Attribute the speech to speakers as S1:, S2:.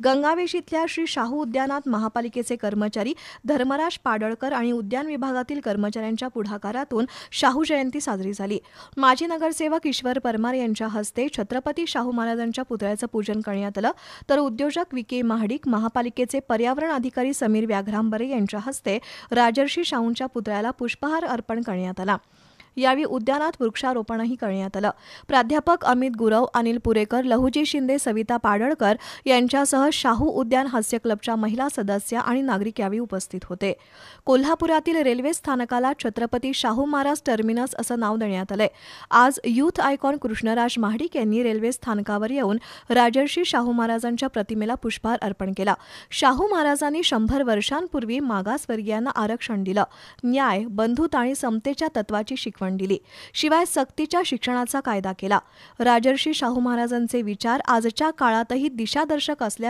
S1: गंगावेश इथल्या श्री शाहू उद्यानात महापालिकेचे कर्मचारी धर्मराज पाडळकर आणि उद्यान विभागातील कर्मचाऱ्यांच्या पुढाकारातून शाहू जयंती साजरी झाली. माजी नगरसेवक ईश्वर परमार यांच्या हस्ते छत्रपती शाहू महाराजांच्या पुतळ्याचं पूजन करण्यात आलं, तर उद्योजक विके महाडिक, महापालिकेचे पर्यावरण अधिकारी समीर व्याघ्रांबरे यांच्या हस्ते राजर्षी शाहूंच्या पुतळ्याला पुष्पहार अर्पण करण्यात आला. यावेळी उद्यानात वृक्षारोपणही करण्यात आलं. प्राध्यापक अमित गुरव, अनिल पुरेकर, लहुजी शिंदे, सविता पाडळकर यांच्यासह शाहू उद्यान हास्य क्लबच्या महिला सदस्य आणि नागरिक यावेळी उपस्थित होते. कोल्हापुरातील रेल्वे स्थानकाला छत्रपती शाहू महाराज टर्मिनस असं नाव देण्यात आलंय. आज युथ आयकॉन कृष्णराज महाडिक यांनी रेल्वे स्थानकावर येऊन राजर्षी शाहू महाराजांच्या प्रतिमेला पुष्पहार अर्पण केला. शाहू महाराजांनी 100 वर्षांपूर्वी मागासवर्गीयांना आरक्षण दिलं, न्याय, बंधुता आणि समतेच्या तत्वाची शिकवण दिली. शिवाय सक्तीच्या शिक्षणाचा कायदा केला. राजर्षी शाहू महाराजांचे विचार आजच्या काळातही दिशादर्शक असल्याचे